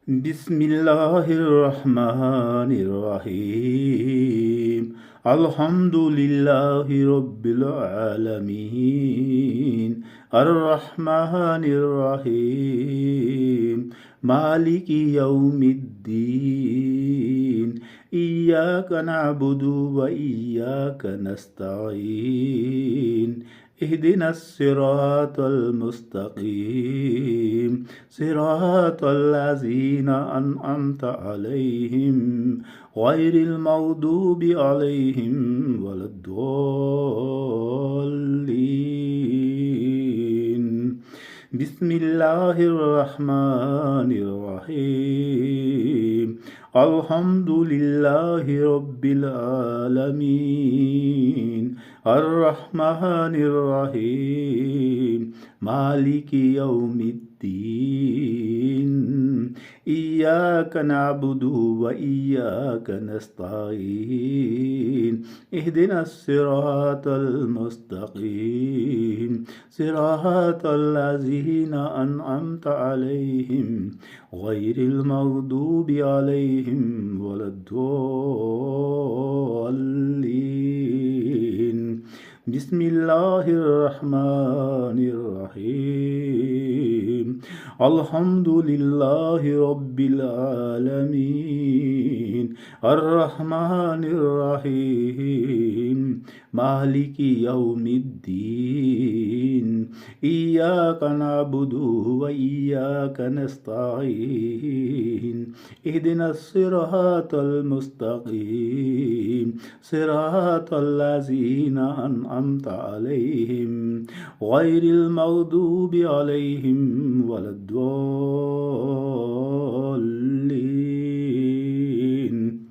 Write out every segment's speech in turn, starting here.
بسم الله الرحمن الرحيم الحمد لله رب العالمين الرحمن الرحيم مالك يوم الدين إياك نعبد وإياك نستعين اهدنا الصراط المستقيم صراط الذين أنعمت عليهم غير المغضوب عليهم ولا الضالين بسم الله الرحمن الرحيم الحمد لله رب العالمين الرحمن الرحيم مالك يوم الدين إياك نعبد وإياك نستعين اهدنا الصراط المستقيم صراط الذين أنعمت عليهم غير المغضوب عليهم ولا الضالين بسم الله الرحمن الرحيم الحمد لله رب العالمين الرحمن الرحيم مالك يوم الدين إياك نعبد وإياك نستعين اهدنا الصراط المستقيم صراط الذين أنعمت عليهم غير المغضوب عليهم ولا الضالين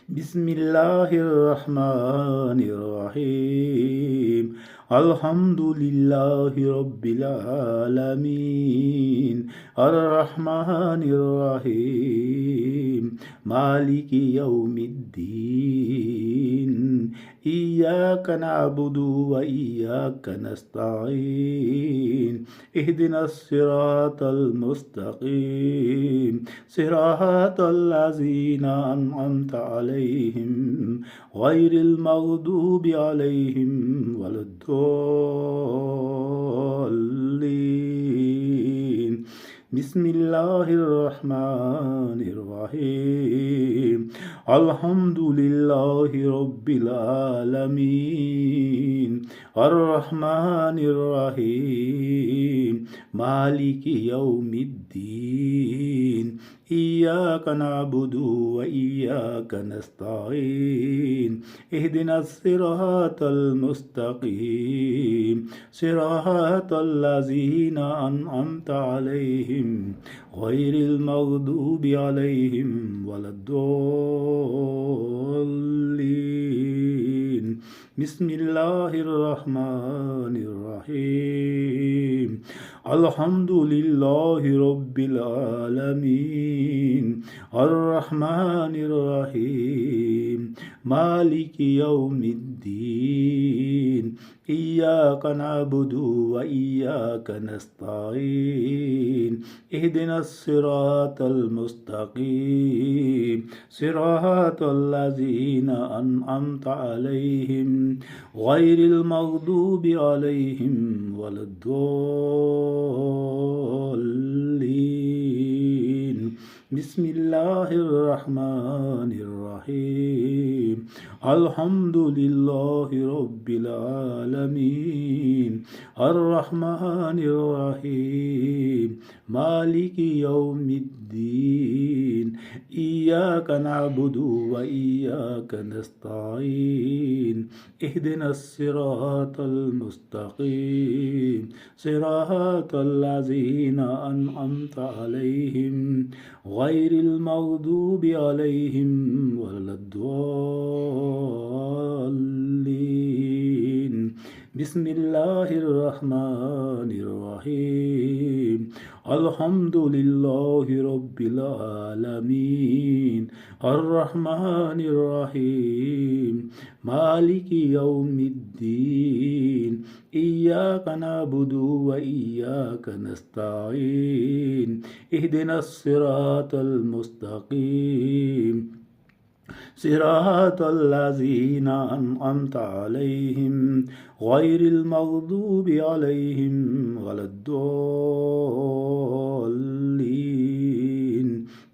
بسم الله الرحمن الرحيم الحمد لله رب العالمين الرحمن الرحيم مالك يوم الدين إياك نعبد وإياك نستعين اهدنا الصراط المستقيم صراط الذين أنعمت عليهم غير المغضوب عليهم ولا الضالين بسم الله الرحمن الرحيم الحمد لله رب العالمين الرحمن الرحيم مالك يوم الدين إياك نعبد وإياك نستعين اهدنا الصراط المستقيم صراط الذين أنعمت عليهم غير المغضوب عليهم ولا الضالين بسم الله الرحمن الرحيم الحمد لله رب العالمين الرحمن الرحيم مالك يوم الدين إياك نعبد وإياك نستعين اهدنا الصراط المستقيم صراط الذين أنعمت عليهم غير المغضوب عليهم ولا الضالين بسم الله الرحمن الرحيم الحمد لله رب العالمين الرحمن الرحيم مالك يوم الدين إياك نعبد وإياك نستعين اهدنا الصراط المستقيم صراط الذين أنعمت عليهم غير المغضوب عليهم ولا الضالين بسم الله الرحمن الرحيم الحمد لله رب العالمين الرحمن الرحيم مالك يوم الدين إياك نعبد وإياك نستعين اهدنا الصراط المستقيم صراط الذين أنعمت عليهم غير المغضوب عليهم ولا الضالين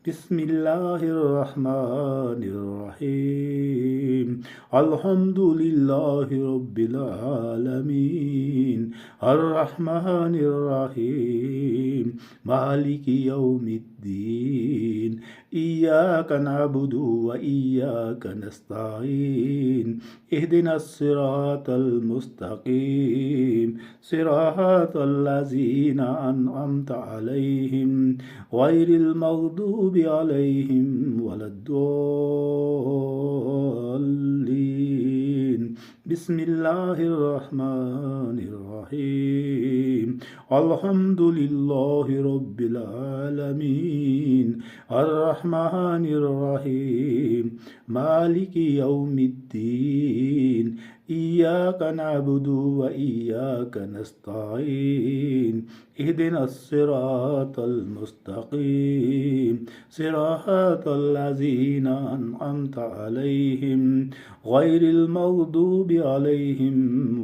بسم الله الرحمن الرحيم الحمد لله رب العالمين الرحمن الرحيم مالك يوم الدين إياك نعبد وإياك نستعين اهدنا الصراط المستقيم صراط الذين أنعمت عليهم غير المغضوب عليهم ولا الضالين بسم الله الرحمن الرحيم الحمد لله رب العالمين الرحمن الرحيم مالك يوم الدين إياك نعبد وإياك نستعين اهدنا الصراط المستقيم صراط الذين أنعمت عليهم غير المغضوب عليهم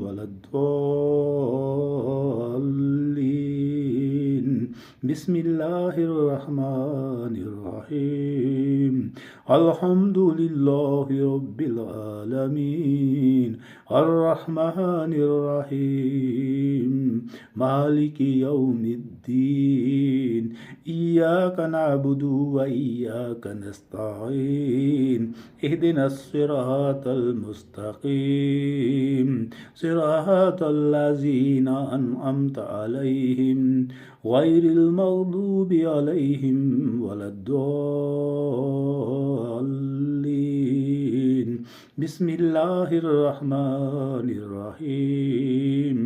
ولا الضالين بسم الله الرحمن الرحيم الحمد لله رب العالمين الرحمن الرحيم مالك يوم الدين إياك نعبد وإياك نستعين اهدنا الصراط المستقيم صراط الذين أنعمت عليهم غير المغضوب عليهم ولا الضالين بسم الله الرحمن الرحيم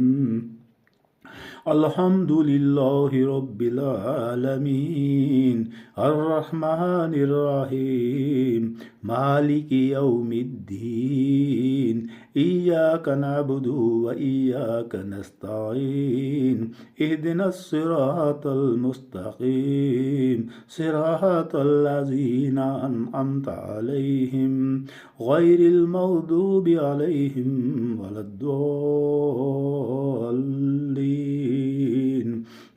الحمد لله رب العالمين الرحمن الرحيم مالك يوم الدين إياك نعبد وإياك نستعين اهدنا الصراط المستقيم صراط الذين أنعمت عليهم غير المغضوب عليهم ولا الضالين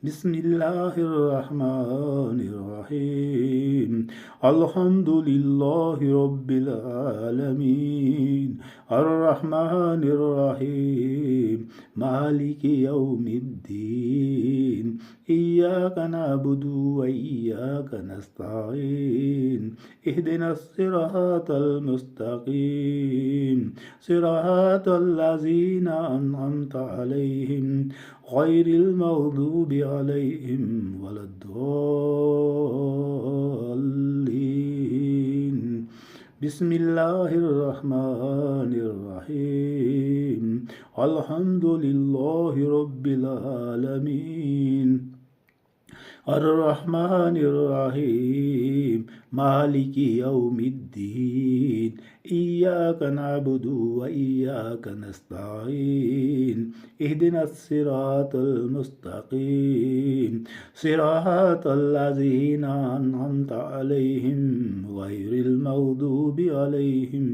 بسم الله الرحمن الرحيم الحمد لله رب العالمين الرحمن الرحيم مالك يوم الدين إياك نعبد وإياك نستعين اهدنا الصراط المستقيم صراط الذين أنعمت عليهم غير المغضوب عليهم ولا الضالين بسم الله الرحمن الرحيم الحمد لله رب العالمين الرحمن الرحيم مالك يوم الدين إياك نعبد وإياك نستعين اهدنا الصراط المستقيم صراط الذين أنعمت عليهم غير المغضوب عليهم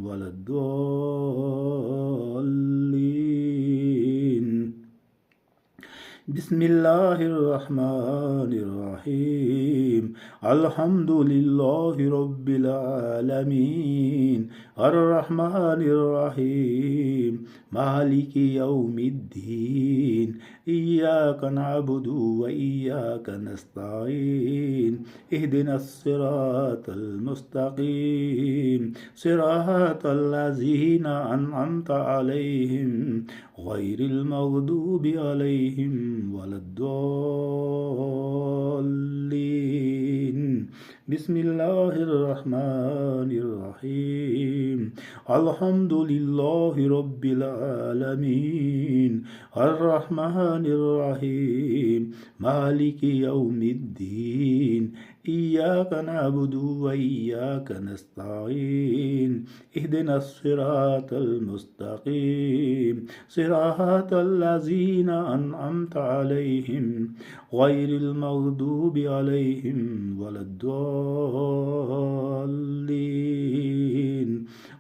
ولا الضالين بسم الله الرحمن الرحيم الحمد لله رب العالمين الرحمن الرحيم مالك يوم الدين إياك نعبد وإياك نستعين اهدنا الصراط المستقيم صراط الذين أنعمت عليهم غير المغضوب عليهم ولا الضالين بسم الله الرحمن الرحيم الحمد لله رب العالمين الرحمن الرحيم مالك يوم الدين إياك نعبد وإياك نستعين اهدنا الصراط المستقيم صراط الذين أنعمت عليهم غير المغضوب عليهم ولا الضالين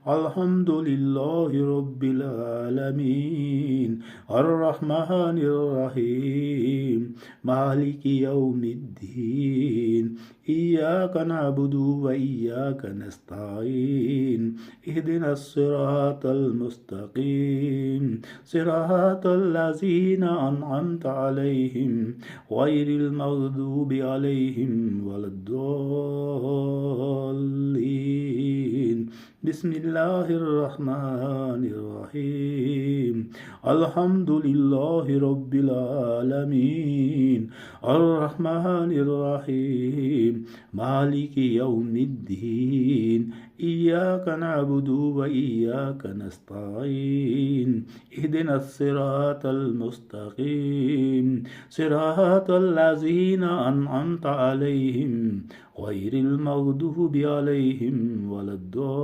الحمد لله رب العالمين الرحمن الرحيم مالك يوم الدين إياك نعبد وإياك نستعين اهدنا الصراط المستقيم صراط الذين أنعمت عليهم غير المغضوب عليهم ولا الضالين بسم الله الرحمن الرحيم الحمد لله رب العالمين الرحمن الرحيم مالك يوم الدين إياك نعبد وإياك نستعين اهدنا الصراط المستقيم صراط الذين أنعمت عليهم غير المغضوب عليهم ولا الضالين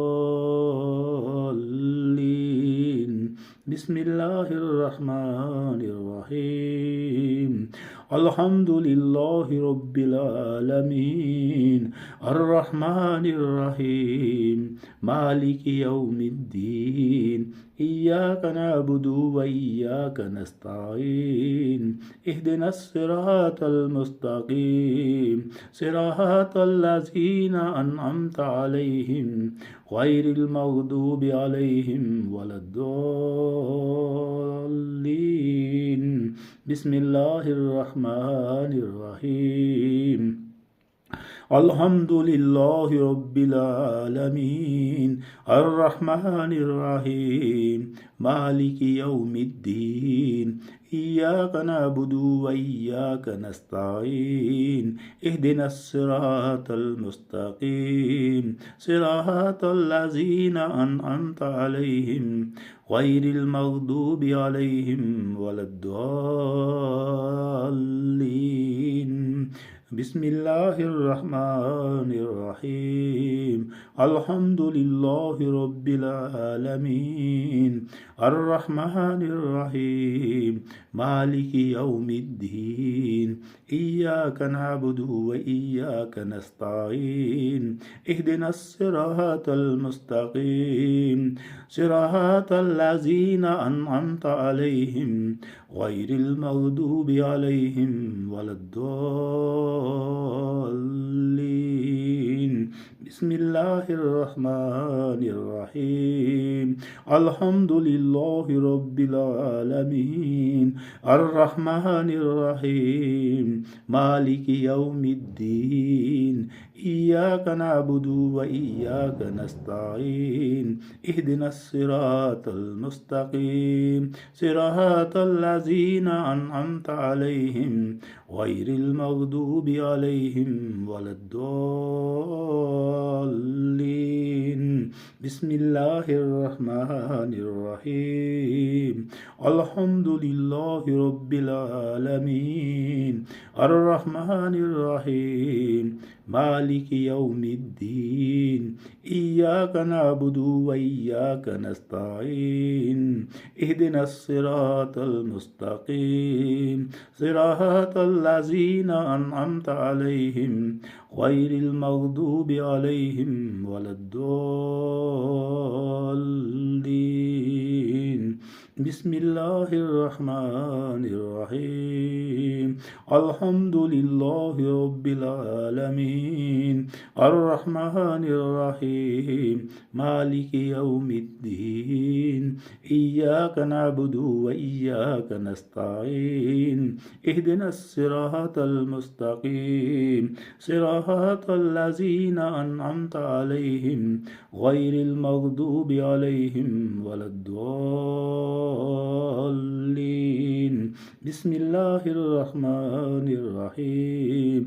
بسم الله الرحمن الرحيم الحمد لله رب العالمين الرحمن الرحيم مالك يوم الدين إياك نعبد وإياك نستعين اهدنا الصراط المستقيم صراط الذين أنعمت عليهم غير المغضوب عليهم ولا الضالين بسم الله الرحمن الرحيم الحمد لله رب العالمين الرحمن الرحيم مالك يوم الدين إياك نعبد وإياك نستعين اهدنا الصراط المستقيم صراط الذين أنعمت عليهم غير المغضوب عليهم ولا الضالين بسم الله الرحمن الرحيم الحمد لله رب العالمين الرحمن الرحيم مالك يوم الدين إياك نعبد وإياك نستعين اهدنا الصراط المستقيم صراط الذين أنعمت عليهم غير المغضوب عليهم ولا الضالين بسم الله الرحمن الرحيم الحمد لله رب العالمين الرحمن الرحيم مالك يوم الدين إياك نعبد وإياك نستعين اهدنا الصراط المستقيم صراط الذين أنعمت عليهم غير المغضوب عليهم ولا الضالين بسم الله الرحمن الرحيم الحمد لله رب العالمين الرحمن الرحيم مالك يوم الدين إياك نعبد وإياك نستعين اهدنا الصراط المستقيم صراط الذين أنعمت عليهم غير المغضوب عليهم ولا الضالين بسم الله الرحمن الرحيم الحمد لله رب العالمين الرحمن الرحيم مالك يوم الدين إياك نعبد وإياك نستعين اهدنا الصراط المستقيم صراط الذين أنعمت عليهم غير المغضوب عليهم ولا الضالين بسم الله الرحمن الرحيم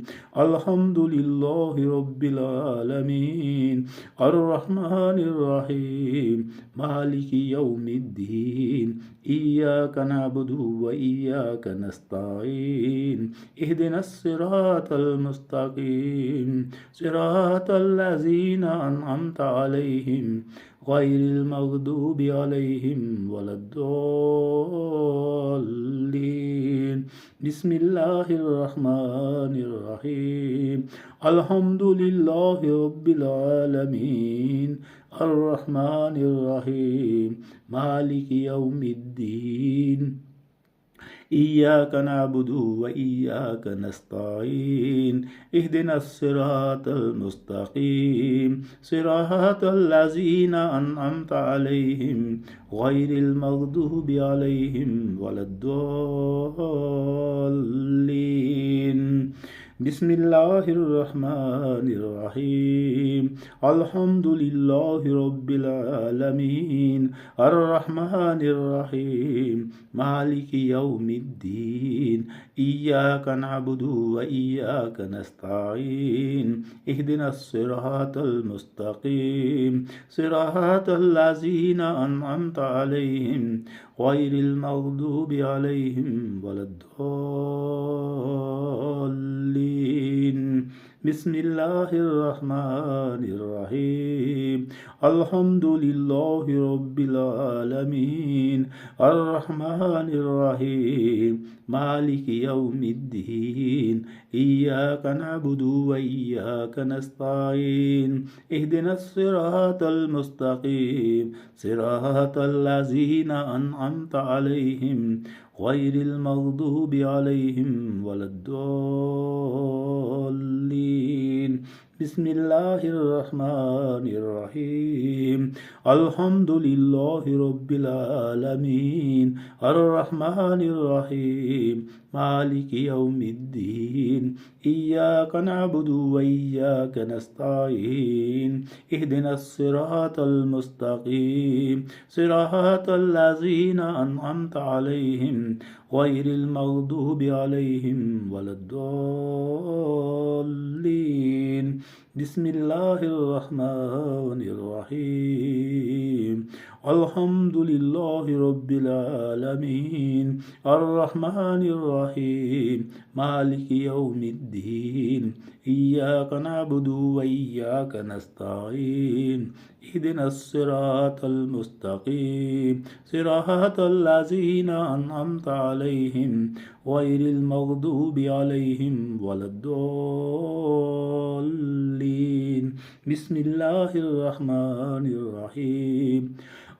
الحمد لله رب رب العالمين الرحمن الرحيم مالك يوم الدين إياك نعبد وإياك نستعين اهدنا الصراط المستقيم صراط الذين أنعمت عليهم غير المغضوب عليهم ولا الضالين بسم الله الرحمن الرحيم الحمد لله رب العالمين الرحمن الرحيم مالك يوم الدين إياك نعبد وإياك نستعين اهدنا الصراط المستقيم صراط الذين أنعمت عليهم غير المغضوب عليهم ولا الضالين بسم الله الرحمن الرحيم الحمد لله رب العالمين الرحمن الرحيم مالك يوم الدين إياك نعبد وإياك نستعين اهدنا الصراط المستقيم صراط الذين أنعمت عليهم غير المغضوب عليهم ولا الضالين بسم الله الرحمن الرحيم الحمد لله رب العالمين الرحمن الرحيم مالك يوم الدين إياك نعبد وإياك نستعين اهدنا الصراط المستقيم صراط الذين أنعمت عليهم غير المغضوب عليهم ولا الضالين بسم الله الرحمن الرحيم الحمد لله رب العالمين الرحمن الرحيم مالك يوم الدين إياك نعبد وإياك نستعين اهدنا الصراط المستقيم صراط الذين أنعمت عليهم غير المغضوب عليهم ولا الضالين بسم الله الرحمن الرحيم الحمد لله رب العالمين الرحمن الرحيم مالك يوم الدين إياك نعبد وإياك نستعين اهدنا الصراط المستقيم صراط الذين أنعمت عليهم غير المغضوب عليهم ولا الضالين بسم الله الرحمن الرحيم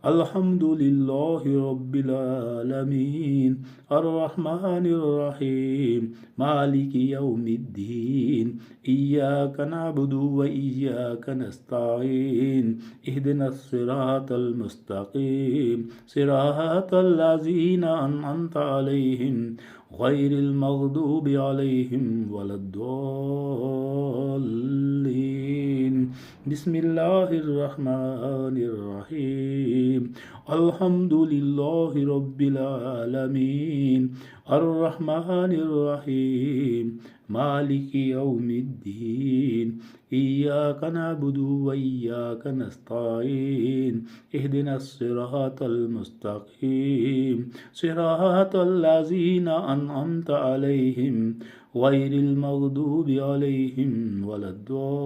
الحمد لله رب العالمين الرحمن الرحيم مالك يوم الدين إياك نعبد وإياك نستعين اهدنا الصراط المستقيم صراط الذين أنعمت عليهم غير المغضوب عليهم ولا الضالين بسم الله الرحمن الرحيم الحمد لله رب العالمين الرحمن الرحيم مالك يوم الدين إياك نعبد وإياك نستعين اهدنا الصراط المستقيم صراط الذين أنعمت عليهم غير المغضوب عليهم ولا الضالين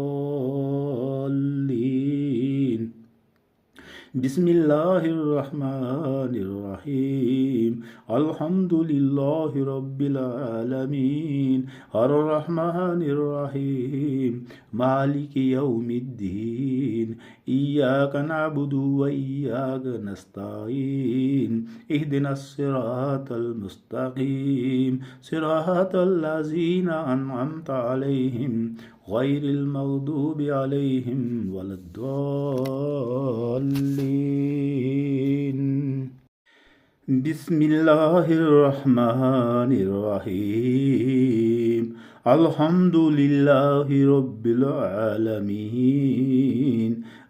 بسم الله الرحمن الرحيم الحمد لله رب العالمين الرحمن الرحيم مالك يوم الدين إياك نعبد وإياك نستعين اهدنا الصراط المستقيم صراط الذين أنعمت عليهم غير المغضوب عليهم ولا الضالين بسم الله الرحمن الرحيم الحمد لله رب العالمين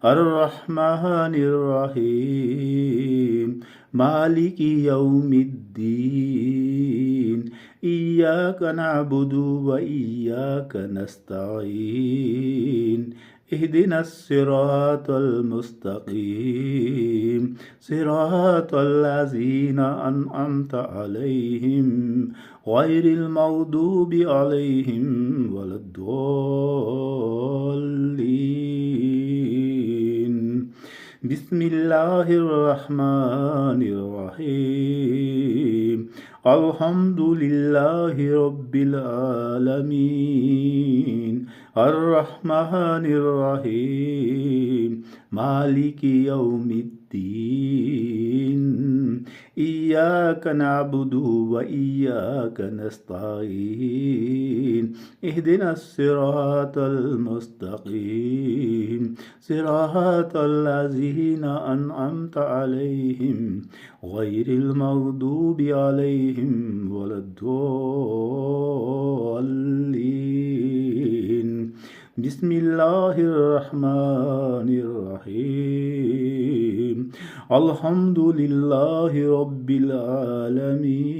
الرحمن الرحيم مالك يوم الدين إياك نعبد وإياك نستعين اهدنا الصراط المستقيم صراط الذين أنعمت عليهم غير المغضوب عليهم ولا الضالين بسم الله الرحمن الرحيم الحمد لله رب العالمين الرحمن الرحيم مالك يوم الدين إياك نعبد وإياك نستعين اهدنا الصراط المستقيم صراط الذين أنعمت عليهم غير المغضوب عليهم ولا الضالين بسم الله الرحمن الرحيم الحمد لله رب العالمين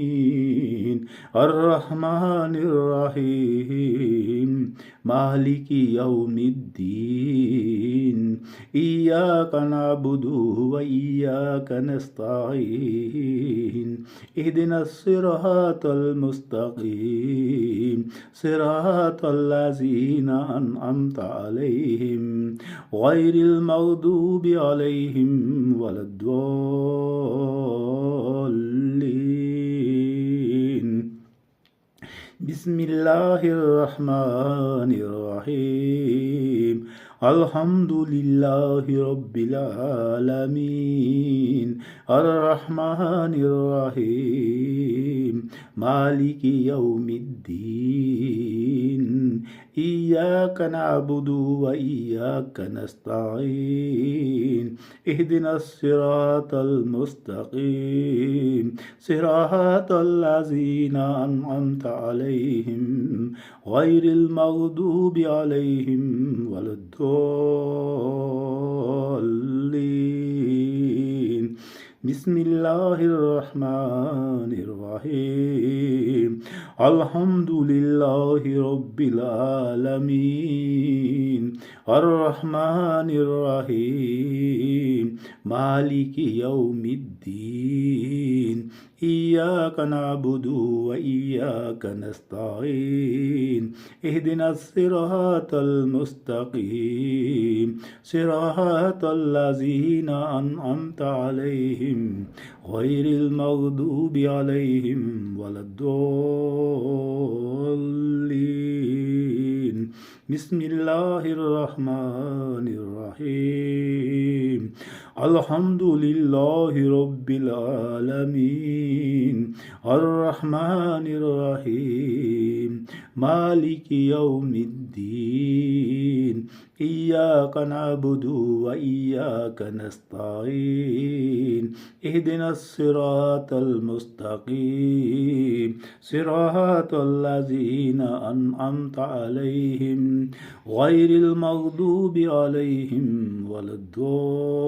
الرحمن الرحيم مالك يوم الدين إياك نعبد وإياك نستعين اهدنا الصراط المستقيم صراط الذين أنعمت عليهم غير المغضوب عليهم ولا الضالين بسم الله الرحمن الرحيم الحمد لله رب العالمين الرحمن الرحيم مالك يوم الدين إياك نعبد وإياك نستعين اهدنا الصراط المستقيم صراط الذين أنعمت عليهم غير المغضوب عليهم ولا الضالين بسم الله الرحمن الرحيم الحمد لله رب العالمين الرحمن الرحيم مالك يوم الدين إياك نعبد وإياك نستعين اهدنا الصراط المستقيم صراط الذين أنعمت عليهم غير المغضوب عليهم ولا الضالين بسم الله الرحمن الرحيم الحمد لله رب العالمين الرحمن الرحيم مالك يوم الدين إياك نعبد وإياك نستعين اهدنا الصراط المستقيم صراط الذين أنعمت عليهم غير المغضوب عليهم ولا الضالين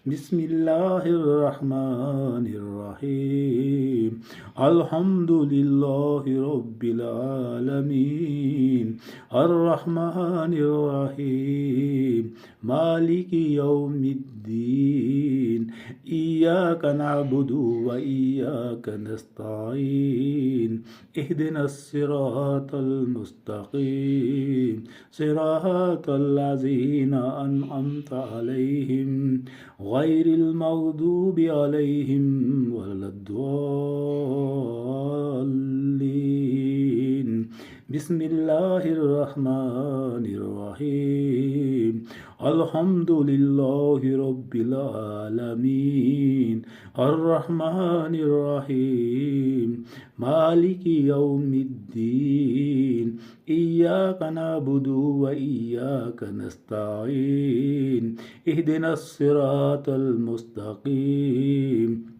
بسم الله الرحمن الرحيم الحمد لله رب العالمين الرحمن الرحيم مالك يوم الدين إياك نعبد وإياك نستعين اهدنا الصراط المستقيم صراط الذين أنعمت عليهم غير المغضوب عليهم ولا الضالين بسم الله الرحمن الرحيم الحمد لله رب العالمين الرحمن الرحيم مالك يوم الدين إياك نعبد وإياك نستعين اهدنا الصراط المستقيم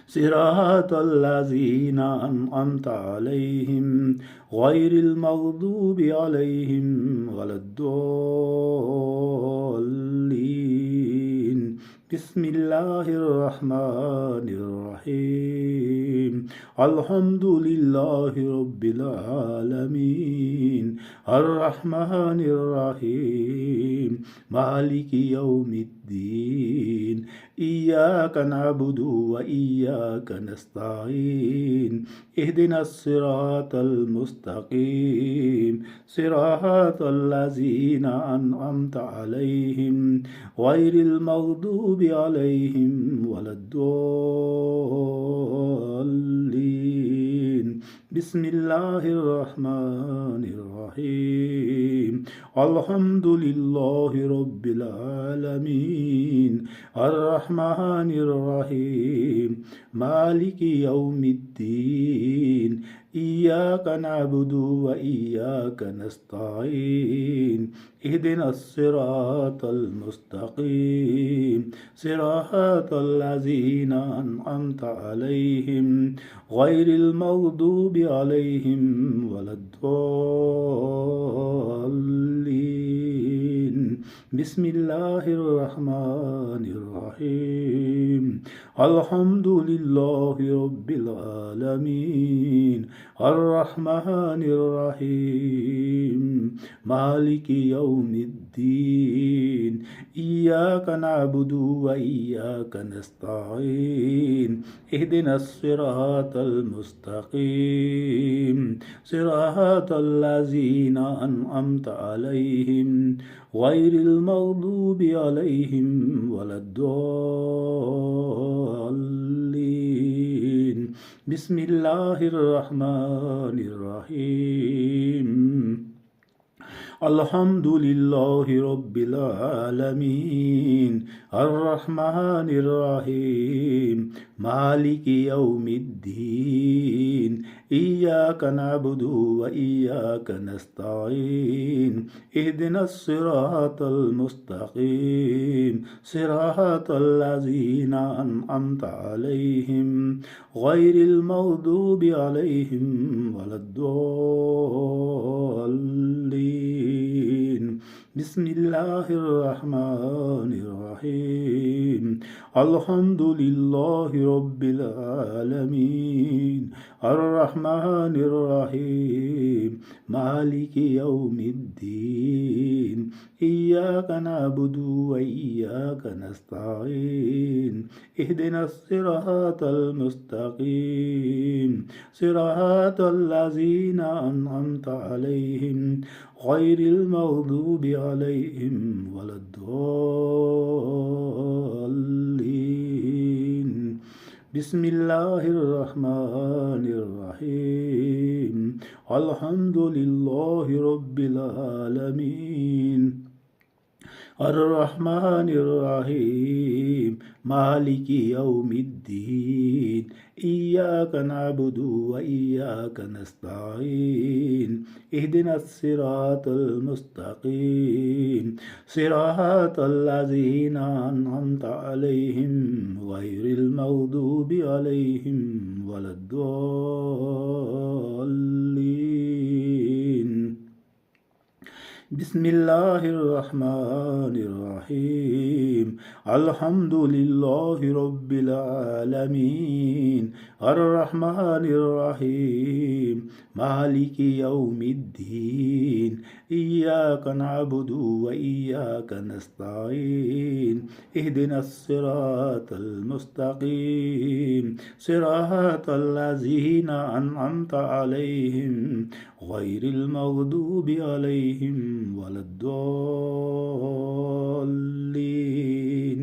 صراط الذين أنعمت عليهم غير المغضوب عليهم ولا الضالين بسم الله الرحمن الرحيم الحمد لله رب العالمين الرحمن الرحيم مالك يوم الدين إياك نعبد وإياك نستعين اهدنا الصراط المستقيم صراط الذين أنعمت عليهم غير المغضوب عليهم ولا الضالين بسم الله الرحمن الرحيم الحمد لله رب العالمين الرحمن الرحيم مالك يوم الدين إياك نعبد وإياك نستعين اهدنا الصراط المستقيم صراط الذين أنعمت عليهم غير المغضوب عليهم ولا الضالين بسم الله الرحمن الرحيم الحمد لله رب العالمين الرحمن الرحيم مالك يوم الدين إياك نعبد وإياك نستعين اهدنا الصراط المستقيم صراط الذين أنعمت عليهم غير المغضوب عليهم ولا الضالين بسم الله الرحمن الرحيم الحمد لله رب العالمين الرحمن الرحيم مالك يوم الدين إياك نعبد وإياك نستعين اهدنا الصراط المستقيم صراط الذين أنعمت عليهم غير المغضوب عليهم ولا الضالين بسم الله الرحمن الرحيم الحمد لله رب العالمين الرحمن الرحيم مالك يوم الدين إياك نعبد وإياك نستعين اهدنا الصراط المستقيم صراط الذين أنعمت عليهم غير المغضوب عليهم ولا الضالين بسم الله الرحمن الرحيم الحمد لله رب العالمين الرحمن الرحيم مالك يوم الدين إياك نعبد وإياك نستعين اهدنا الصراط المستقيم صراط الذين أنعمت عليهم غير المغضوب عليهم ولا الضالين بسم الله الرحمن الرحيم الحمد لله رب العالمين الرحمن الرحيم مالك يوم الدين إياك نعبد وإياك نستعين اهدنا الصراط المستقيم صراط الذين أنعمت عليهم غير المغضوب عليهم ولا الضالين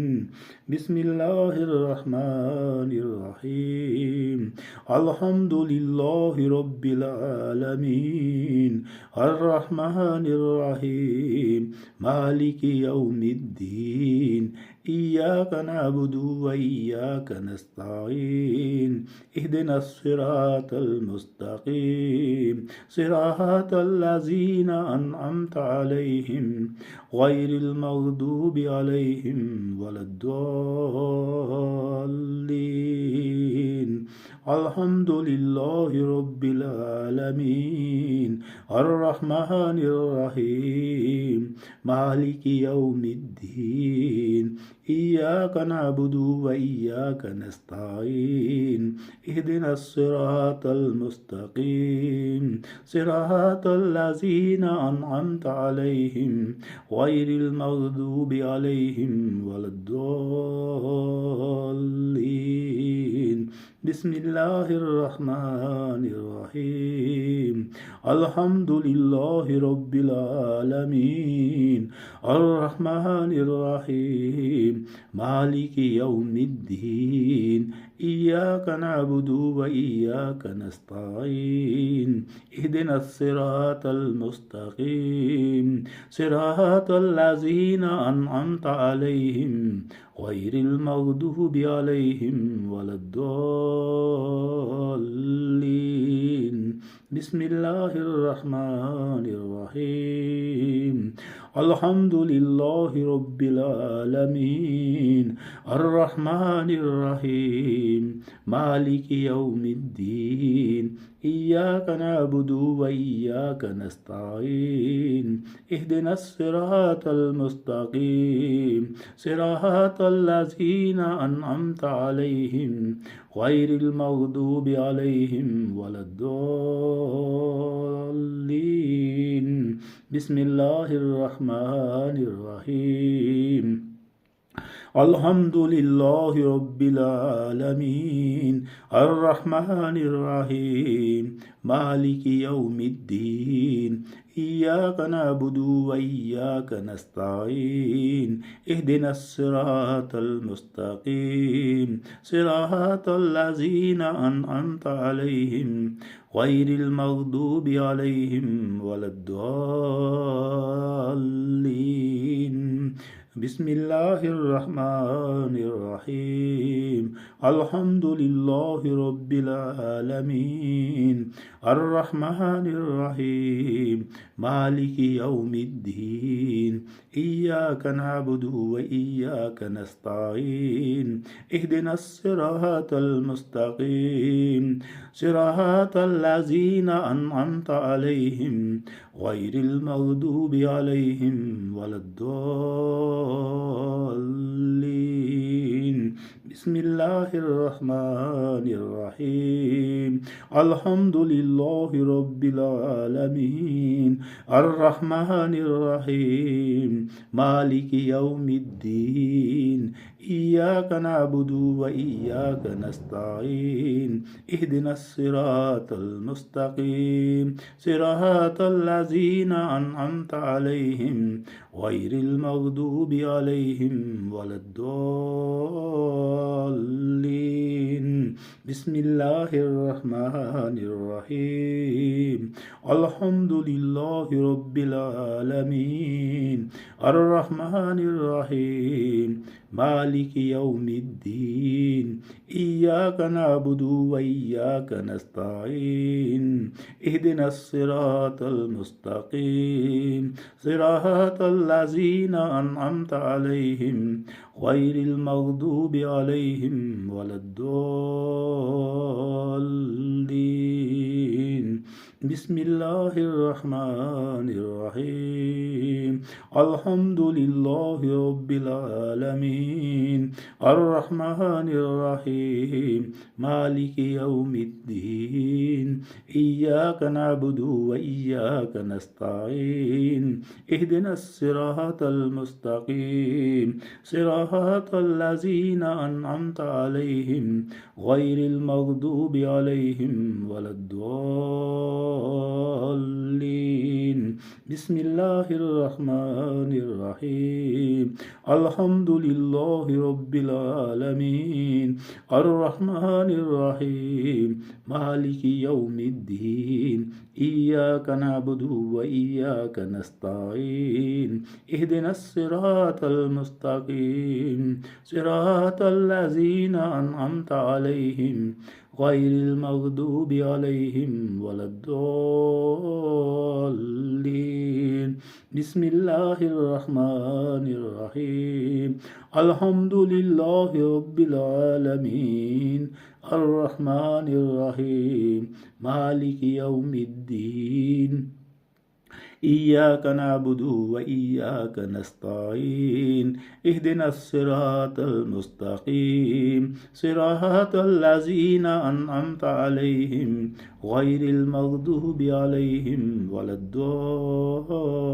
بسم الله الرحمن الرحيم الحمد لله رب العالمين الرحمن الرحيم مالك يوم الدين إياك نعبد وإياك نستعين اهدنا الصراط المستقيم صراط الذين أنعمت عليهم غير المغضوب عليهم ولا الضالين الحمد لله رب العالمين الرحمن الرحيم مالك يوم الدين إياك نعبد وإياك نستعين اهدنا الصراط المستقيم صراط الذين أنعمت عليهم غير المغضوب عليهم ولا الضالين بسم الله الرحمن الرحيم الحمد لله رب العالمين الرحمن الرحيم مالك يوم الدين إياك نعبد وإياك نستعين اهدنا الصراط المستقيم صراط الذين أنعمت عليهم غير المغضوب عليهم ولا الضالين بسم الله الرحمن الرحيم الحمد لله رب العالمين الرحمن الرحيم مالك يوم الدين إياك نعبد وإياك نستعين اهدنا الصراط المستقيم صراط الذين أنعمت عليهم غير المغضوب عليهم ولا الضالين بسم الله الرحمن الرحيم الحمد لله رب العالمين الرحمن الرحيم مالك يوم الدين إياك نعبد وإياك نستعين اهدنا الصراط المستقيم صراط الذين أنعمت عليهم غير المغضوب عليهم ولا الضالين بسم الله الرحمن الرحيم الحمد لله رب العالمين الرحمن الرحيم مالك يوم الدين إياك نعبد وإياك نستعين اهدنا الصراط المستقيم صراط الذين أنعمت عليهم غير المغضوب عليهم ولا الضالين بسم الله الرحمن الرحيم الحمد لله رب العالمين الرحمن الرحيم مالك يوم الدين إياك نعبد وإياك نستعين اهدنا الصراط المستقيم صراط الذين أنعمت عليهم غير المغضوب عليهم ولا الضالين بسم الله الرحمن الرحيم الحمد لله رب العالمين الرحمن الرحيم مالك يوم الدين إياك نعبد وإياك نستعين اهدنا الصراط المستقيم صراط الذين أنعمت عليهم غير المغضوب عليهم ولا الضالين بسم الله الرحمن الرحيم الحمد لله رب العالمين الرحمن الرحيم مالك يوم الدين إياك نعبد وإياك نستعين اهدنا الصراط المستقيم صراط الذين أنعمت عليهم غير المغضوب عليهم ولا الضالين بسم الله الرحمن الرحيم الحمد لله رب العالمين الرحمن الرحيم مالك يوم الدين إياك نعبد وإياك نستعين اهدنا الصراط المستقيم صراط الذين أنعمت عليهم غير المغضوب عليهم ولا الضالين بسم الله الرحمن الرحيم الحمد لله رب العالمين الرحمن الرحيم مالك يوم الدين إياك نعبد وإياك نستعين اهدنا الصراط المستقيم صراط الذين أنعمت عليهم غير المغضوب عليهم ولا الضالين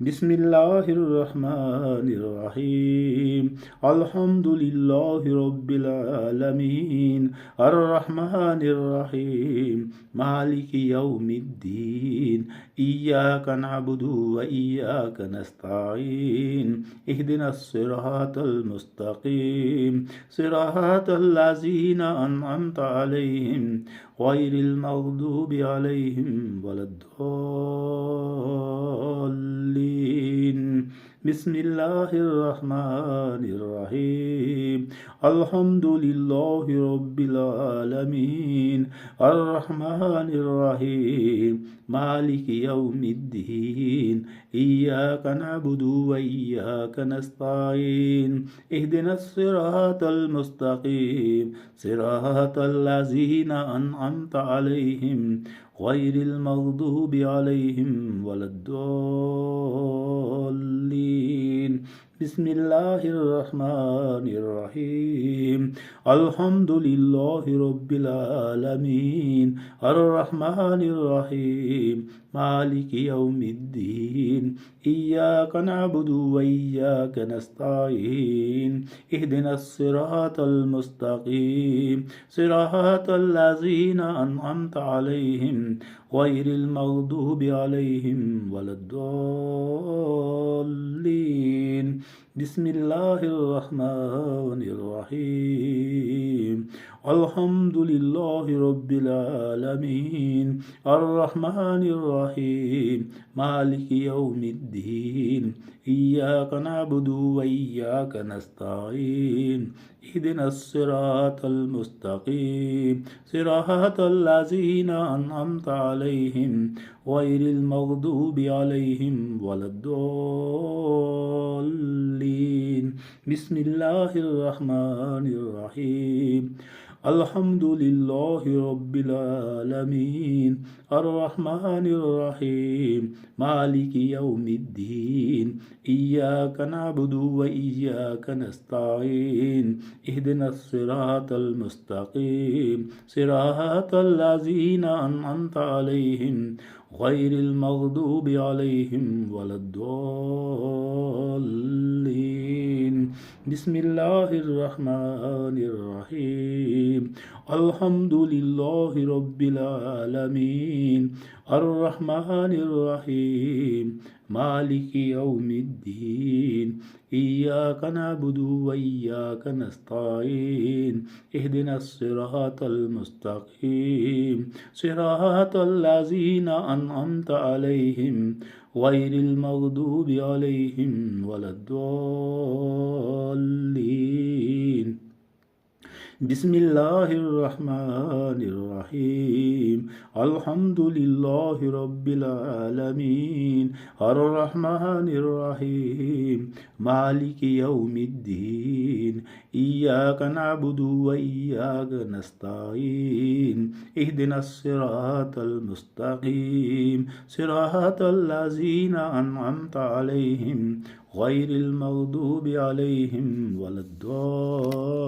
بسم الله الرحمن الرحيم الحمد لله رب العالمين الرحمن الرحيم مالك يوم الدين إياك نعبد وإياك نستعين اهدنا الصراط المستقيم صراط الذين أنعمت عليهم غير المغضوب عليهم ولا الضالين بسم الله الرحمن الرحيم الحمد لله رب العالمين الرحمن الرحيم مالك يوم الدين إياك نعبد وإياك نستعين اهدنا الصراط المستقيم صراط الذين أنعمت عليهم غير المغضوب عليهم ولا الضالين بسم الله الرحمن الرحيم الحمد لله رب العالمين الرحمن الرحيم مالك يوم الدين إياك نعبد وإياك نستعين اهدنا الصراط المستقيم صراط الذين أنعمت عليهم غير المغضوب عليهم ولا الضالين بسم الله الرحمن الرحيم الحمد لله رب العالمين الرحمن الرحيم مالك يوم الدين إياك نعبد وإياك نستعين اهدنا الصراط المستقيم صراط الذين أنعمت عليهم غير المغضوب عليهم ولا الضالين بسم الله الرحمن الرحيم الحمد لله رب العالمين الرحمن الرحيم مالك يوم الدين إياك نعبد وإياك نستعين اهدنا الصراط المستقيم صراط الذين أنعمت عليهم غير المغضوب عليهم ولا الضالين بسم الله الرحمن الرحيم الحمد لله رب العالمين الرحمن الرحيم مالك يوم الدين إياك نعبد وإياك نستعين اهدنا الصراط المستقيم صراط الذين أنعمت عليهم غير المغضوب عليهم ولا الضالين بسم الله الرحمن الرحيم الحمد لله رب العالمين الرحمن الرحيم مالك يوم الدين إياك نعبد وإياك نستعين اهدنا الصراط المستقيم صراط الذين أنعمت عليهم غير المغضوب عليهم ولا الضالين